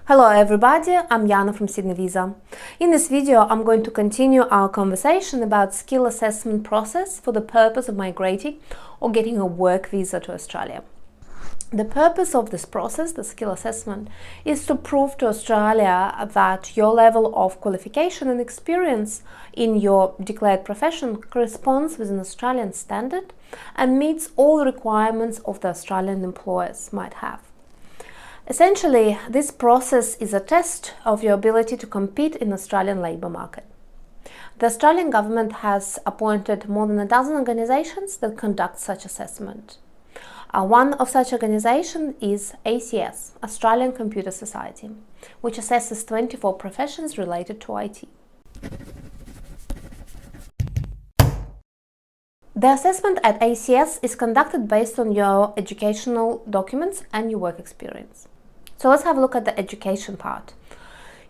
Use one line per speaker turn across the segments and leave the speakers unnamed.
Hello everybody, I'm Yana from Sydney Visa. In this video, I'm going to continue our conversation about skill assessment process for the purpose of migrating or getting a work visa to Australia. The purpose of this process, the skill assessment, is to prove to Australia that your level of qualification and experience in your declared profession corresponds with an Australian standard and meets all the requirements of the Australian employers might have. Essentially, this process is a test of your ability to compete in the Australian labour market. The Australian government has appointed more than a dozen organisations that conduct such assessment. One of such organisations is ACS, Australian Computer Society, which assesses 24 professions related to IT. The assessment at ACS is conducted based on your educational documents and your work experience. So let's have a look at the education part.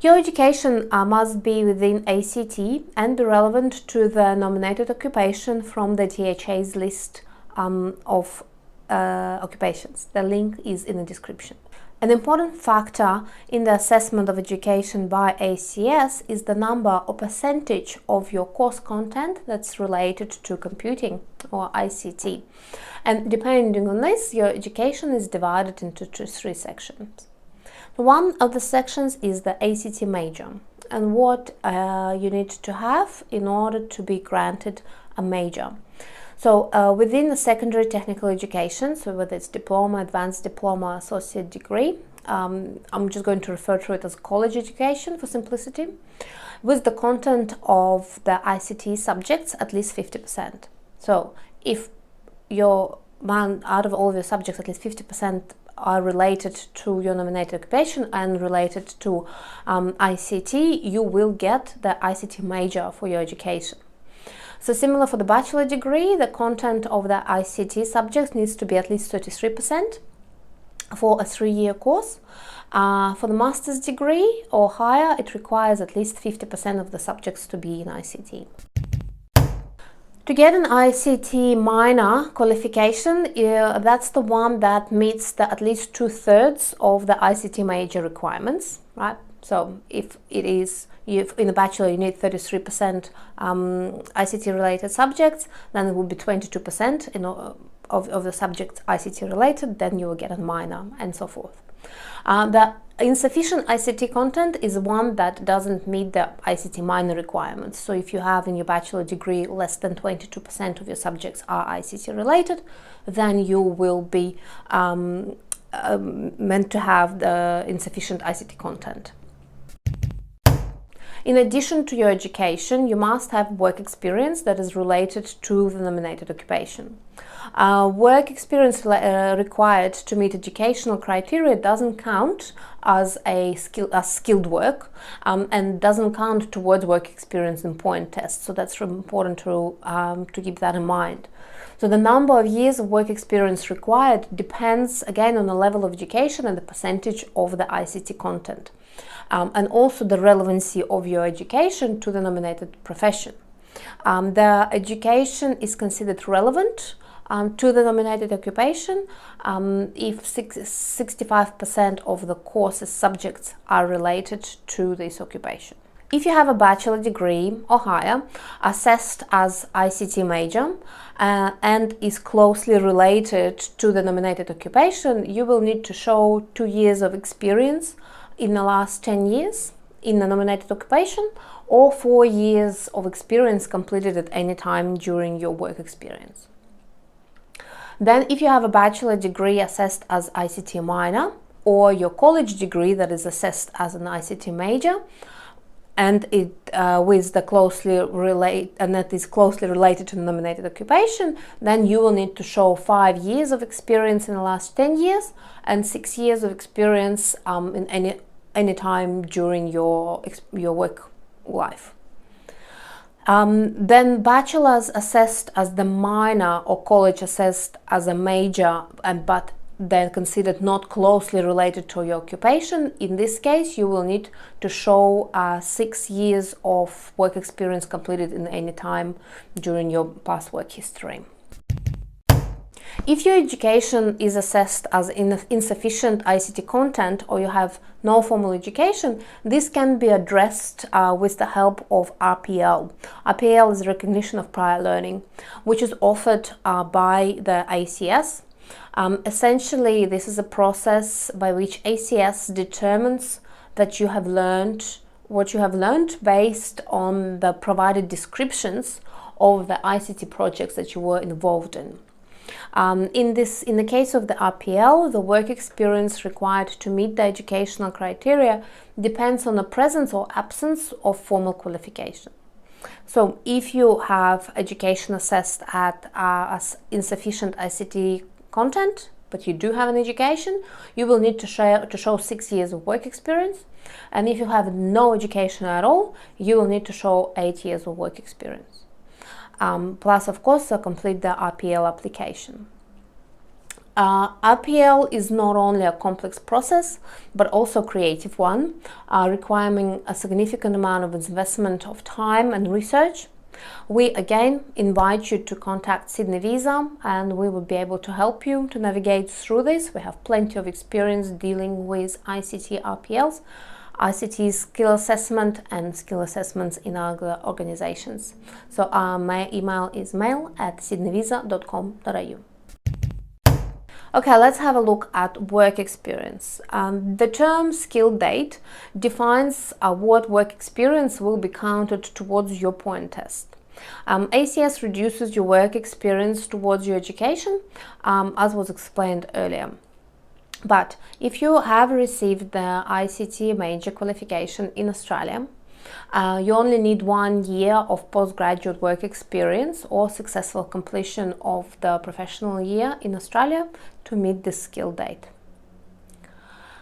Your education must be within ACT and be relevant to the nominated occupation from the THA's list of occupations. The link is in the description. An important factor in the assessment of education by ACS is the number or percentage of your course content that's related to computing or ICT. And depending on this, your education is divided into three sections. One of the sections is the ACT major and what you need to have in order to be granted a major. So within the secondary technical education, so whether it's diploma, advanced diploma, associate degree, I'm just going to refer to it as college education for simplicity, with the content of the ICT subjects at least 50%. So if out of all of your subjects, at least 50% are related to your nominated occupation and related to ICT, you will get the ICT major for your education. So similar for the bachelor degree, the content of the ICT subjects needs to be at least 33% for a 3-year course. For the master's degree or higher, it requires at least 50% of the subjects to be in ICT. To get an ICT minor qualification, that's the one that meets at least 2/3 of the ICT major requirements, right? So if in the bachelor you need 33% ICT related subjects, then it will be 22% of the subjects ICT related, then you will get a minor and so forth. The insufficient ICT content is one that doesn't meet the ICT minor requirements. So if you have in your bachelor degree less than 22% of your subjects are ICT related, then you will be meant to have the insufficient ICT content. In addition to your education, you must have work experience that is related to the nominated occupation. Work experience required to meet educational criteria doesn't count as skilled work and doesn't count towards work experience in point tests. So that's really important to keep that in mind. So the number of years of work experience required depends again on the level of education and the percentage of the ICT content. And also the relevancy of your education to the nominated profession. The education is considered relevant to the nominated occupation if 65% of the course's subjects are related to this occupation. If you have a bachelor degree or higher assessed as ICT major and is closely related to the nominated occupation, you will need to show 2 years of experience in the last 10 years in the nominated occupation or 4 years of experience completed at any time during your work experience. Then if you have a bachelor degree assessed as ICT minor or your college degree that is assessed as an ICT major and that is closely related to the nominated occupation, then you will need to show 5 years of experience in the last 10 years and 6 years of experience in any time during your work life. Then bachelor's assessed as the minor or college assessed as a major but then considered not closely related to your occupation. In this case, you will need to show 6 years of work experience completed in any time during your past work history. If your education is assessed as insufficient ICT content or you have no formal education, this can be addressed with the help of RPL. RPL is recognition of prior learning, which is offered by the ACS. Essentially, this is a process by which ACS determines that you have learned what you have learned based on the provided descriptions of the ICT projects that you were involved in. In the case of the RPL, the work experience required to meet the educational criteria depends on the presence or absence of formal qualification. So if you have education assessed as insufficient ICT content, but you do have an education, you will need to show 6 years of work experience. And if you have no education at all, you will need to show 8 years of work experience. Plus, of course, complete the RPL application. RPL is not only a complex process, but also a creative one, requiring a significant amount of investment of time and research. We again invite you to contact Sydney Visa, and we will be able to help you to navigate through this. We have plenty of experience dealing with ICT RPLs, ICT skill assessment and skill assessments in our organizations. So my email is mail@sydneyvisa.com.au. Okay, let's have a look at work experience. The term skill date defines what work experience will be counted towards your point test. ACS reduces your work experience towards your education, as was explained earlier. But if you have received the ICT major qualification in Australia, you only need 1 year of postgraduate work experience or successful completion of the professional year in Australia to meet this skill date.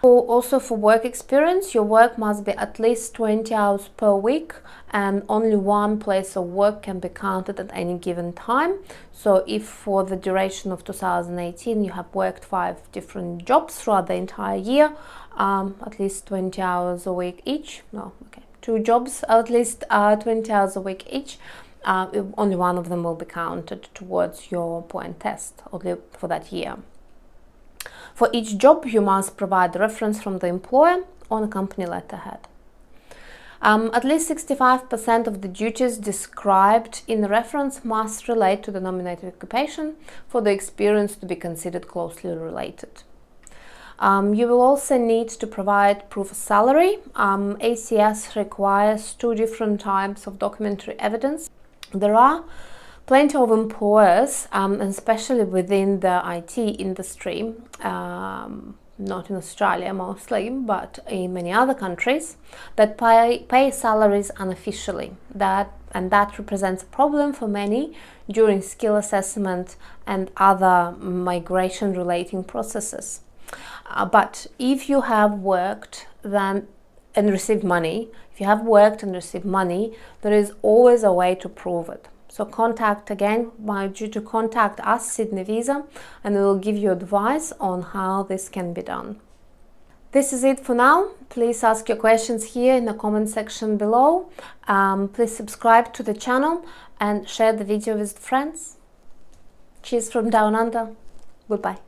Also for work experience, your work must be at least 20 hours per week, and only one place of work can be counted at any given time. So if for the duration of 2018 you have worked 5 different jobs throughout the entire year, at least 20 hours a week each, 2 jobs, at least 20 hours a week each, only one of them will be counted towards your point test, only for that year. For each job, you must provide the reference from the employer on a company letterhead. At least 65% of the duties described in the reference must relate to the nominated occupation for the experience to be considered closely related. You will also need to provide proof of salary. ACS requires 2 different types of documentary evidence. There are plenty of employers, especially within the IT industry, not in Australia mostly, but in many other countries, that pay salaries unofficially. That represents a problem for many during skill assessment and other migration relating processes. But if you have worked and received money, there is always a way to prove it. So contact us, Sydney Visa, and we will give you advice on how this can be done. This is it for now. Please ask your questions here in the comment section below. Please subscribe to the channel and share the video with friends. Cheers from Down Under. Goodbye.